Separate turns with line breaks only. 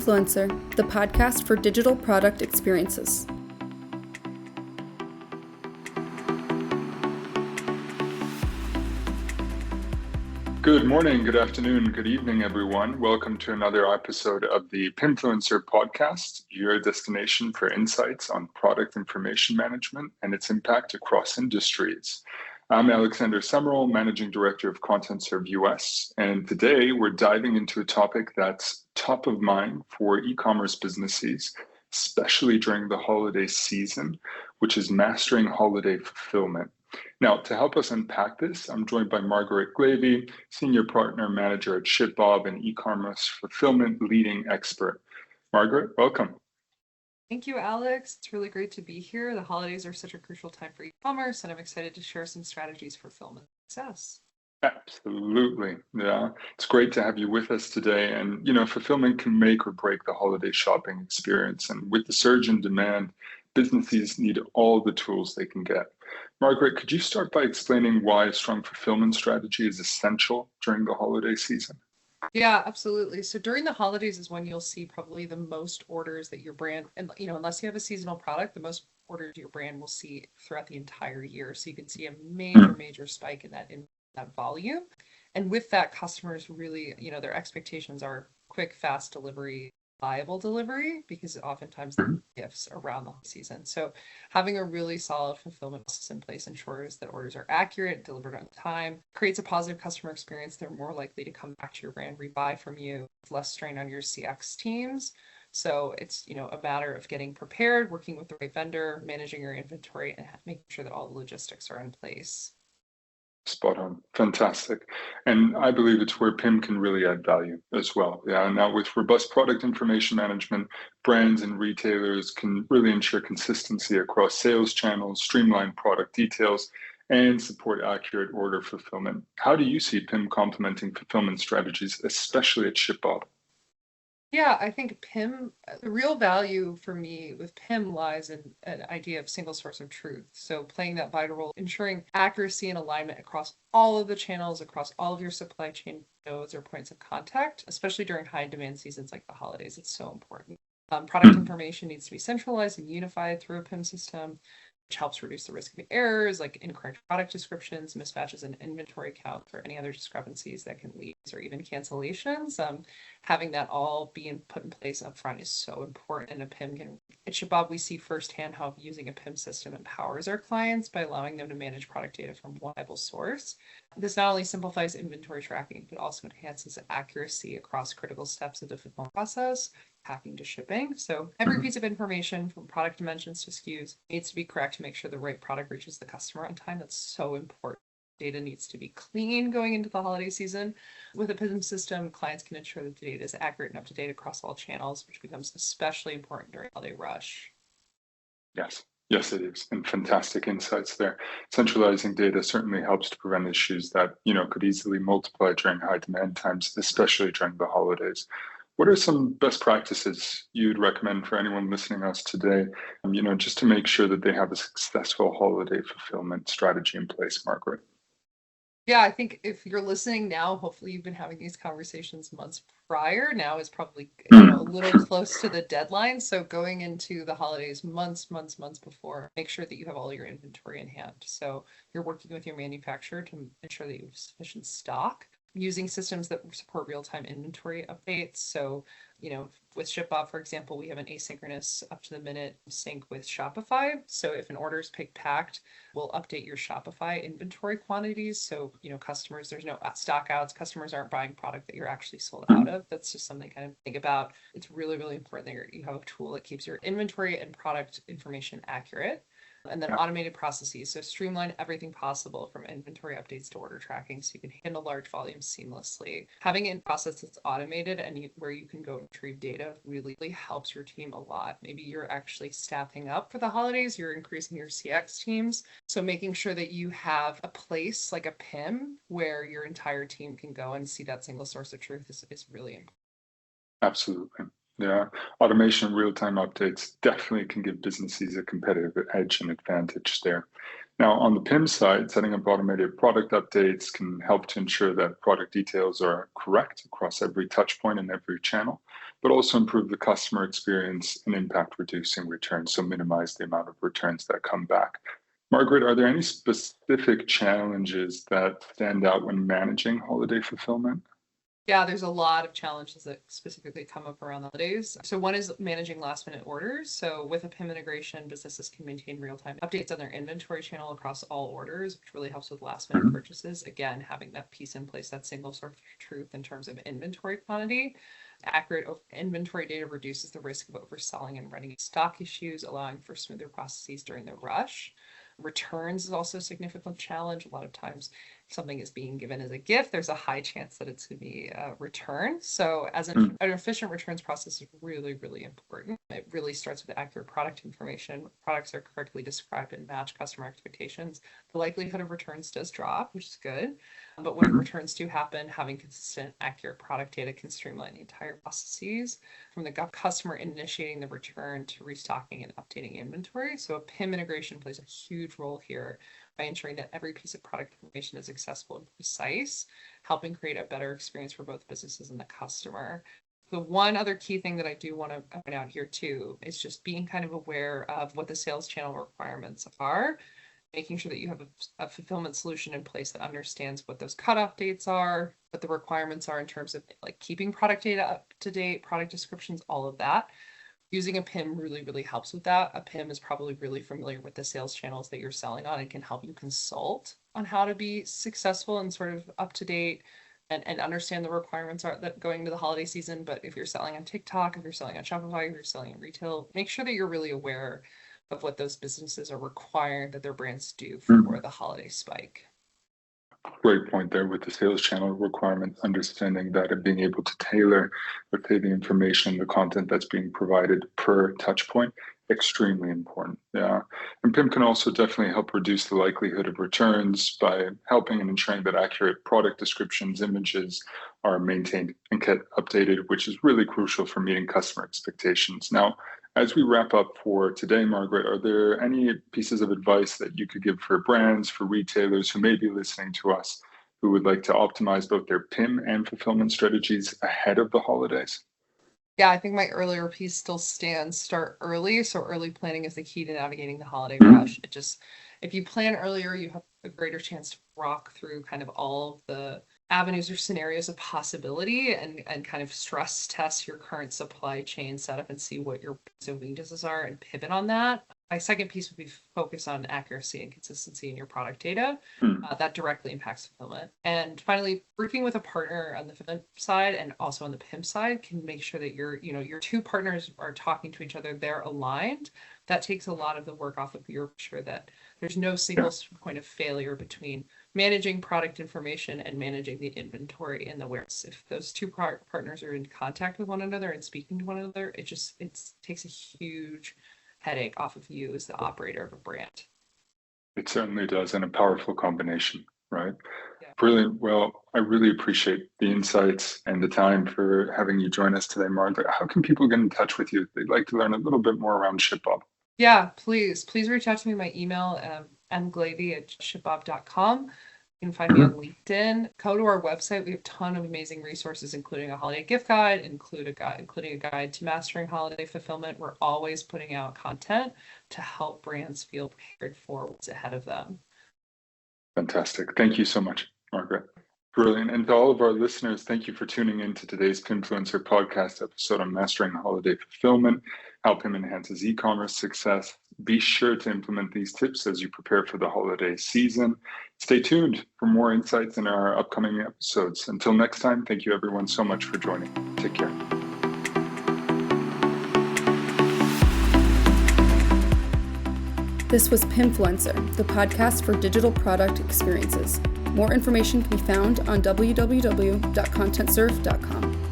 Pimfluencer, the podcast for digital product experiences.
Good morning, good afternoon, good evening, everyone. Welcome to another episode of the Pimfluencer podcast, your destination for insights on product information management and its impact across industries. I'm Alexander Summerall, Managing Director of ContentServe US, and today we're diving into a topic that's top of mind for e-commerce businesses, especially during the holiday season, which is mastering holiday fulfillment. Now, to help us unpack this, I'm joined by Margaret Glavey, Senior Partner Manager at ShipBob and e-commerce fulfillment leading expert. Margaret, welcome.
Thank you, Alex. It's really great to be here. The holidays are such a crucial time for e-commerce, and I'm excited to share some strategies for fulfillment success.
Absolutely. Yeah. It's great to have you with us today. And, fulfillment can make or break the holiday shopping experience. And with the surge in demand, businesses need all the tools they can get. Margaret, could you start by explaining why a strong fulfillment strategy is essential during the holiday season?
Yeah, absolutely. So during the holidays is when you'll see probably the most orders that your brand, and unless you have a seasonal product, the most orders your brand will see throughout the entire year. So you can see a major spike in that volume. And with that, customers really, their expectations are quick, fast delivery, reliable delivery, because oftentimes the gifts around the season. So having a really solid fulfillment process in place ensures that orders are accurate, delivered on time, creates a positive customer experience. They're more likely to come back to your brand, rebuy from you, less strain on your CX teams. So it's, a matter of getting prepared, working with the right vendor, managing your inventory, and making sure that all the logistics are in place.
Spot on. Fantastic. And I believe it's where PIM can really add value as well. Yeah. Now with robust product information management, brands and retailers can really ensure consistency across sales channels, streamline product details, and support accurate order fulfillment. How do you see PIM complementing fulfillment strategies, especially at ShipBob?
Yeah, I think PIM, the real value for me with PIM lies in an idea of single source of truth. So playing that vital role, ensuring accuracy and alignment across all of the channels, across all of your supply chain nodes or points of contact, especially during high demand seasons like the holidays. It's so important. Product information needs to be centralized and unified through a PIM system, which helps reduce the risk of errors like incorrect product descriptions, mismatches in inventory count, or any other discrepancies that can lead or even cancellations. Having that all being put in place up front is so important. And a PIM can, at ShipBob, we see firsthand how using a PIM system empowers our clients by allowing them to manage product data from one reliable source. This not only simplifies inventory tracking, but also enhances accuracy across critical steps of the fulfillment process, packing to shipping. So every piece of information from product dimensions to SKUs needs to be correct to make sure the right product reaches the customer on time. That's so important. Data needs to be clean going into the holiday season. With a PIM system, clients can ensure that the data is accurate and up to date across all channels, which becomes especially important during holiday rush.
Yes, it is. And fantastic insights there. Centralizing data certainly helps to prevent issues that, could easily multiply during high demand times, especially during the holidays. What are some best practices you'd recommend for anyone listening to us today, just to make sure that they have a successful holiday fulfillment strategy in place, Margaret?
Yeah, I think if you're listening now, hopefully you've been having these conversations months prior. Now is probably a little close to the deadline. So going into the holidays months before, make sure that you have all your inventory in hand. So you're working with your manufacturer to ensure that you have sufficient stock, using systems that support real-time inventory updates. So, with ShipBob, for example, we have an asynchronous up to the minute sync with Shopify. So if an order is packed, we'll update your Shopify inventory quantities. So, customers, there's no stock outs. Customers aren't buying product that you're actually sold out of. That's just something to kind of think about. It's really, really important that you have a tool that keeps your inventory and product information accurate. And then automated processes. So streamline everything possible from inventory updates to order tracking so you can handle large volumes seamlessly. Having a process that's automated and where you can go retrieve data really helps your team a lot. Maybe you're actually staffing up for the holidays, you're increasing your CX teams. So making sure that you have a place like a PIM where your entire team can go and see that single source of truth is really important.
Absolutely. Yeah, automation and real-time updates definitely can give businesses a competitive edge and advantage there. Now, on the PIM side, setting up automated product updates can help to ensure that product details are correct across every touch point and every channel, but also improve the customer experience and impact reducing returns, so minimize the amount of returns that come back. Margaret, are there any specific challenges that stand out when managing holiday fulfillment?
Yeah, there's a lot of challenges that specifically come up around the holidays. So one is managing last minute orders. So with a PIM integration, businesses can maintain real-time updates on their inventory channel across all orders, which really helps with last minute purchases. Again, having that piece in place, that single source of truth in terms of inventory quantity. Accurate inventory data reduces the risk of overselling and running stock issues, allowing for smoother processes during the rush. Returns is also a significant challenge. A lot of times something is being given as a gift, there's a high chance that it's going to be returned. So as an efficient returns process is really, really important. It really starts with accurate product information. Products are correctly described and match customer expectations. The likelihood of returns does drop, which is good. But when returns do happen, having consistent, accurate product data can streamline the entire processes from the customer initiating the return to restocking and updating inventory. So a PIM integration plays a huge role here by ensuring that every piece of product information is accessible and precise, helping create a better experience for both businesses and the customer. The one other key thing that I do want to point out here too is just being kind of aware of what the sales channel requirements are, making sure that you have a fulfillment solution in place that understands what those cutoff dates are, what the requirements are in terms of like keeping product data up to date, product descriptions, all of that. Using a PIM really, really helps with that. A PIM is probably really familiar with the sales channels that you're selling on and can help you consult on how to be successful and sort of up to date and understand the requirements are that going into the holiday season. But if you're selling on TikTok, if you're selling on Shopify, if you're selling in retail, make sure that you're really aware of what those businesses are required that their brands do for the holiday spike.
Great point there with the sales channel requirement, understanding that and being able to tailor, let's say, the information, the content that's being provided per touch point, extremely important. Yeah. And PIM can also definitely help reduce the likelihood of returns by helping and ensuring that accurate product descriptions, images are maintained and kept updated, which is really crucial for meeting customer expectations. Now, as we wrap up for today, Margaret, are there any pieces of advice that you could give for brands, for retailers who may be listening to us, who would like to optimize both their PIM and fulfillment strategies ahead of the holidays?
Yeah, I think my earlier piece still stands. Start early. So early planning is the key to navigating the holiday rush. If you plan earlier, you have a greater chance to walk through kind of all of the avenues or scenarios of possibility and kind of stress test your current supply chain setup and see what your weaknesses are and pivot on that. My second piece would be focus on accuracy and consistency in your product data. That directly impacts fulfillment. And finally, working with a partner on the fulfillment side and also on the PIM side can make sure that your two partners are talking to each other, they're aligned. That takes a lot of the work off of your sure that there's no single point of failure between managing product information and managing the inventory in the warehouse. If those two partners are in contact with one another and speaking to one another, it takes a huge headache off of you as the operator of a brand.
It certainly does, and a powerful combination, right?
Yeah.
Brilliant. Well, I really appreciate the insights and the time for having you join us today, Margaret. How can people get in touch with you if they'd like to learn a little bit more around ShipBob?
Yeah, please reach out to me. My email, mglavy@shipbob.com. You can find me on LinkedIn. Go to our website. We have a ton of amazing resources, including a holiday gift guide, including a guide to mastering holiday fulfillment. We're always putting out content to help brands feel prepared for what's ahead of them.
Fantastic. Thank you so much, Margaret. Brilliant. And to all of our listeners, thank you for tuning in to today's Pinfluencer podcast episode on mastering holiday fulfillment, how PIM enhances e-commerce success. Be sure to implement these tips as you prepare for the holiday season. Stay tuned for more insights in our upcoming episodes. Until next time, thank you everyone so much for joining. Take care.
This was Pinfluencer, the podcast for digital product experiences. More information can be found on www.contentsurf.com.